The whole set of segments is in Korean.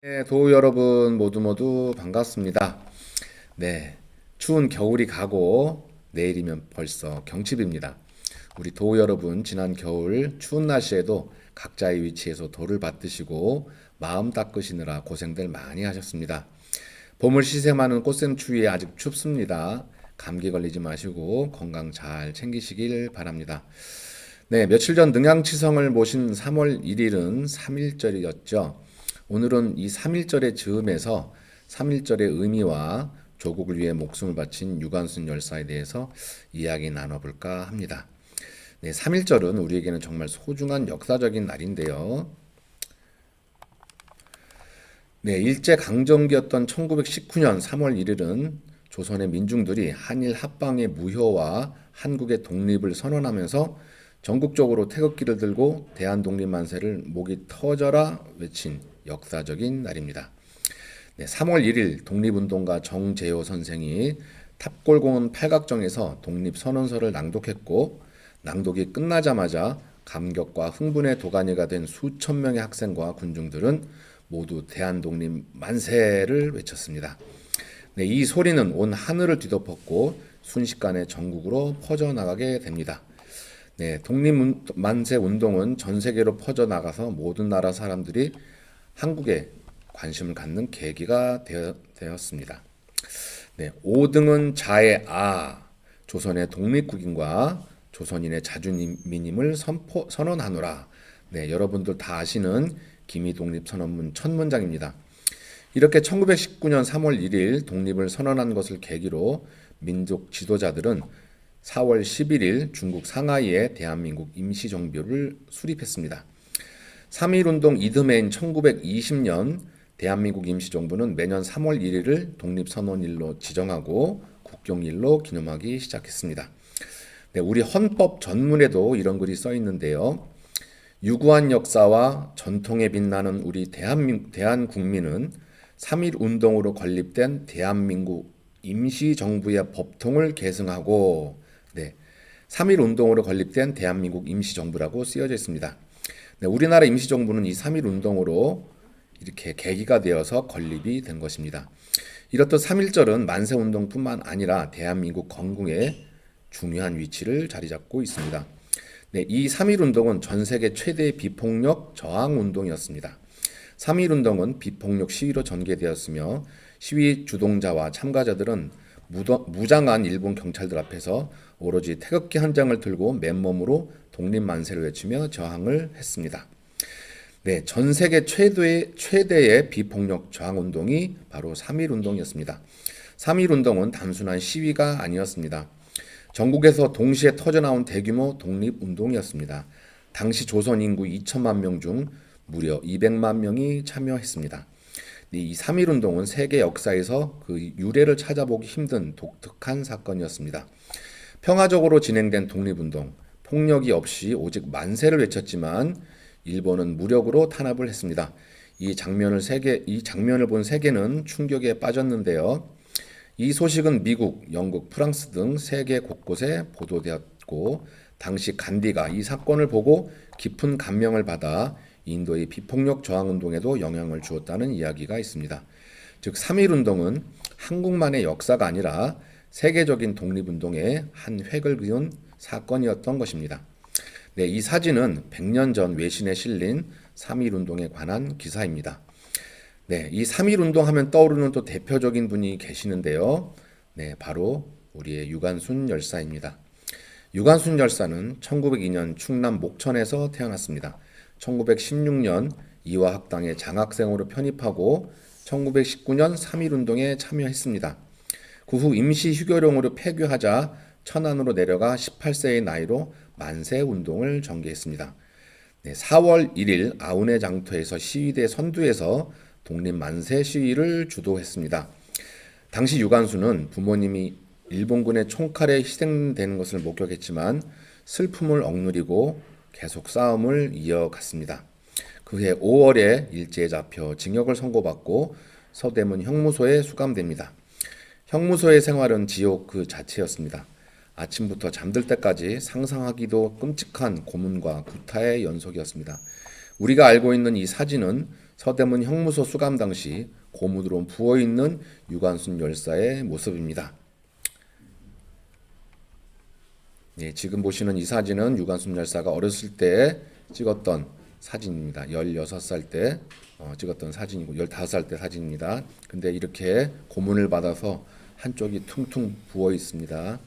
네, 도우 여러분 모두 반갑습니다. 네, 추운 겨울이 가고 내일이면 벌써 경칩입니다. 우리 도우 여러분 지난 겨울 추운 날씨에도 각자의 위치에서 돌을 받드시고 마음 닦으시느라 고생들 많이 하셨습니다. 봄을 시샘하는 꽃샘추위에 아직 춥습니다. 감기 걸리지 마시고 건강 잘 챙기시길 바랍니다. 네, 며칠 전 능양치성을 모신 3월 1일은 3.1절이었죠. 오늘은 이 3.1절의 즈음에서 3.1절의 의미와 조국을 위해 목숨을 바친 유관순 열사에 대해서 이야기 나눠볼까 합니다. 네, 3.1절은 우리에게는 정말 소중한 역사적인 날인데요. 네, 일제강점기였던 1919년 3월 1일은 조선의 민중들이 한일 합방의 무효와 한국의 독립을 선언하면서 전국적으로 태극기를 들고 대한독립 만세를 목이 터져라 외친 역사적인 날입니다. 네, 3월 1일 독립운동가 정재호 선생이 탑골공원 팔각정에서 독립선언서를 낭독했고 낭독이 끝나자마자 감격과 흥분의 도가니가 된 수천 명의 학생과 군중들은 모두 대한독립 만세를 외쳤습니다. 네, 이 소리는 온 하늘을 뒤덮었고 순식간에 전국으로 퍼져나가게 됩니다. 네, 독립만세 운동은 전 세계로 퍼져나가서 모든 나라 사람들이 한국에 관심을 갖는 계기가 되었습니다. 네, 5등은 자의 조선의 독립국인과 조선인의 자주민임을 선언하노라. 네, 여러분들 다 아시는 기미독립선언문 첫 문장입니다. 이렇게 1919년 3월 1일 독립을 선언한 것을 계기로 민족 지도자들은 4월 11일 중국 상하이에 대한민국 임시정부를 수립했습니다. 3.1운동 이듬해인 1920년 대한민국 임시정부는 매년 3월 1일을 독립선언일로 지정하고 국경일로 기념하기 시작했습니다. 네, 우리 헌법 전문에도 이런 글이 써 있는데요. 유구한 역사와 전통에 빛나는 우리 대한국민은 3.1운동으로 건립된 대한민국 임시정부의 법통을 계승하고 3.1운동으로 건립된 대한민국 임시정부라고 쓰여져 있습니다. 네, 우리나라 임시정부는 이 3.1운동으로 이렇게 계기가 되어서 건립이 된 것입니다. 이렇듯 3.1절은 만세운동뿐만 아니라 대한민국 건국에 중요한 위치를 자리 잡고 있습니다. 네, 이 3.1운동은 전 세계 최대의 비폭력 저항운동이었습니다. 3.1운동은 비폭력 시위로 전개되었으며 시위 주동자와 참가자들은 무장한 일본 경찰들 앞에서 오로지 태극기 한 장을 들고 맨몸으로 독립만세를 외치며 저항을 했습니다. 네, 전 세계 최대의 비폭력 저항운동이 바로 3.1운동이었습니다. 3.1운동은 단순한 시위가 아니었습니다. 전국에서 동시에 터져나온 대규모 독립운동이었습니다. 당시 조선 인구 2천만 명 중 무려 200만 명이 참여했습니다. 이 3.1운동은 세계 역사에서 그 유래를 찾아보기 힘든 독특한 사건이었습니다. 평화적으로 진행된 독립운동, 폭력이 없이 오직 만세를 외쳤지만 일본은 무력으로 탄압을 했습니다. 이 장면을 본 세계는 충격에 빠졌는데요. 이 소식은 미국, 영국, 프랑스 등 세계 곳곳에 보도되었고 당시 간디가 이 사건을 보고 깊은 감명을 받아 인도의 비폭력 저항운동에도 영향을 주었다는 이야기가 있습니다. 즉 3.1운동은 한국만의 역사가 아니라 세계적인 독립운동의 한 획을 그은 사건이었던 것입니다. 네, 이 사진은 100년 전 외신에 실린 3.1운동에 관한 기사입니다. 네, 이 3.1운동 하면 떠오르는 또 대표적인 분이 계시는데요. 네, 바로 우리의 유관순 열사입니다. 유관순 열사는 1902년 충남 목천에서 태어났습니다. 1916년 이화학당에 장학생으로 편입하고 1919년 3.1운동에 참여했습니다. 그 후 임시 휴교령으로 폐교하자 천안으로 내려가 18세의 나이로 만세운동을 전개했습니다. 4월 1일 아우네 장터에서 시위대 선두에서 독립만세 시위를 주도했습니다. 당시 유관순은 부모님이 일본군의 총칼에 희생되는 것을 목격했지만 슬픔을 억누르고 계속 싸움을 이어갔습니다. 그해 5월에 일제에 잡혀 징역을 선고받고 서대문 형무소에 수감됩니다. 형무소의 생활은 지옥 그 자체였습니다. 아침부터 잠들 때까지 상상하기도 끔찍한 고문과 구타의 연속이었습니다. 우리가 알고 있는 이 사진은 서대문 형무소 수감 당시 고문으로 부어있는 유관순 열사의 모습입니다. 네, 지금 보시는 이 사진은 유관순 열사가 어렸을 때 찍었던 사진입니다. 16살 때 찍었던 사진이고 15살 때 사진입니다. 근데 이렇게 고문을 받아서 한쪽이 퉁퉁 부어 있습니다.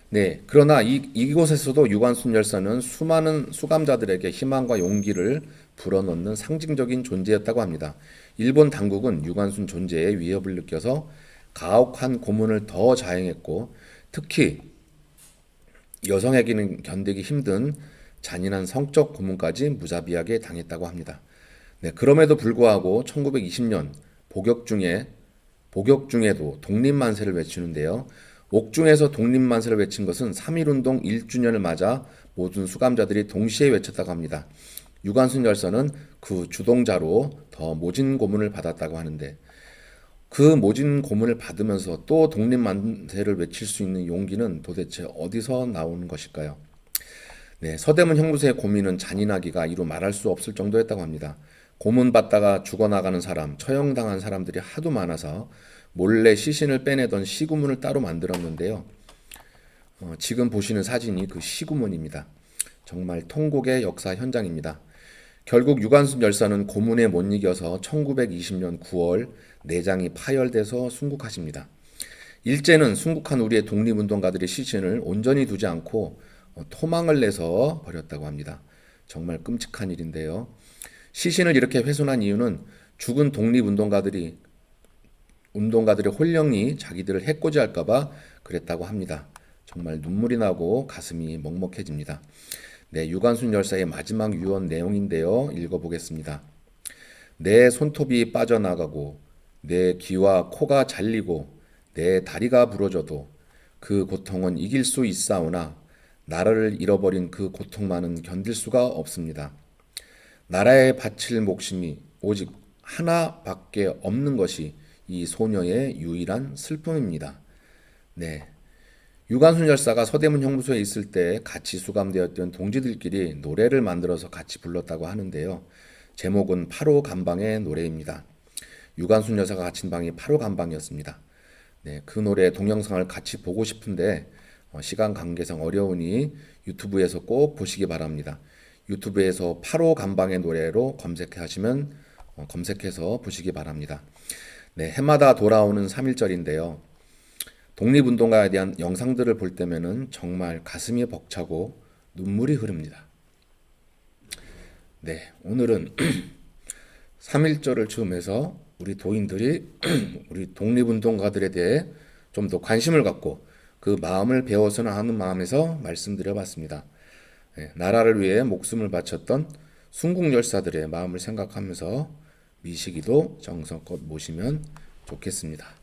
네, 그러나 이곳에서도 유관순 열사는 수많은 수감자들에게 희망과 용기를 불어넣는 상징적인 존재였다고 합니다. 일본 당국은 유관순 존재에 위협을 느껴서 가혹한 고문을 더 자행했고, 특히 여성에게는 견디기 힘든 잔인한 성적 고문까지 무자비하게 당했다고 합니다. 네, 그럼에도 불구하고 1920년 복역 중에도 독립만세를 외치는데요. 옥중에서 독립만세를 외친 것은 3.1운동 1주년을 맞아 모든 수감자들이 동시에 외쳤다고 합니다. 유관순 열사는 그 주동자로 더 모진 고문을 받았다고 하는데, 그 모진 고문을 받으면서 또 독립만세를 외칠 수 있는 용기는 도대체 어디서 나오는 것일까요? 네, 서대문 형무소의 고민은 잔인하기가 이루 말할 수 없을 정도였다고 합니다. 고문받다가 죽어나가는 사람, 처형당한 사람들이 하도 많아서 몰래 시신을 빼내던 시구문을 따로 만들었는데요. 지금 보시는 사진이 그 시구문입니다. 정말 통곡의 역사 현장입니다. 결국 유관순 열사는 고문에 못 이겨서 1920년 9월 내장이 파열돼서 순국하십니다. 일제는 순국한 우리의 독립운동가들의 시신을 온전히 두지 않고 토막을 내서 버렸다고 합니다. 정말 끔찍한 일인데요. 시신을 이렇게 훼손한 이유는 죽은 독립운동가들의 혼령이 자기들을 해코지할까봐 그랬다고 합니다. 정말 눈물이 나고 가슴이 먹먹해집니다. 네, 유관순 열사의 마지막 유언 내용인데요. 읽어보겠습니다. 내 손톱이 빠져나가고 내 귀와 코가 잘리고 내 다리가 부러져도 그 고통은 이길 수 있사오나 나라를 잃어버린 그 고통만은 견딜 수가 없습니다. 나라에 바칠 목숨이 오직 하나밖에 없는 것이 이 소녀의 유일한 슬픔입니다. 네, 유관순 열사가 서대문 형무소에 있을 때 같이 수감되었던 동지들끼리 노래를 만들어서 같이 불렀다고 하는데요. 제목은 8호 감방의 노래입니다. 유관순 여사가 갇힌 방이 8호 감방이었습니다. 네, 그 노래 동영상을 같이 보고 싶은데 시간 관계상 어려우니 유튜브에서 꼭 보시기 바랍니다. 유튜브에서 8호 감방의 노래로 검색해서 보시기 바랍니다. 네, 해마다 돌아오는 3.1절인데요. 독립운동가에 대한 영상들을 볼 때면은 정말 가슴이 벅차고 눈물이 흐릅니다. 네, 오늘은 3.1절을 즈음해서 우리 도인들이 우리 독립운동가들에 대해 좀 더 관심을 갖고 그 마음을 배워서는 하는 마음에서 말씀드려봤습니다. 네, 나라를 위해 목숨을 바쳤던 순국열사들의 마음을 생각하면서 미시기도 정성껏 모시면 좋겠습니다.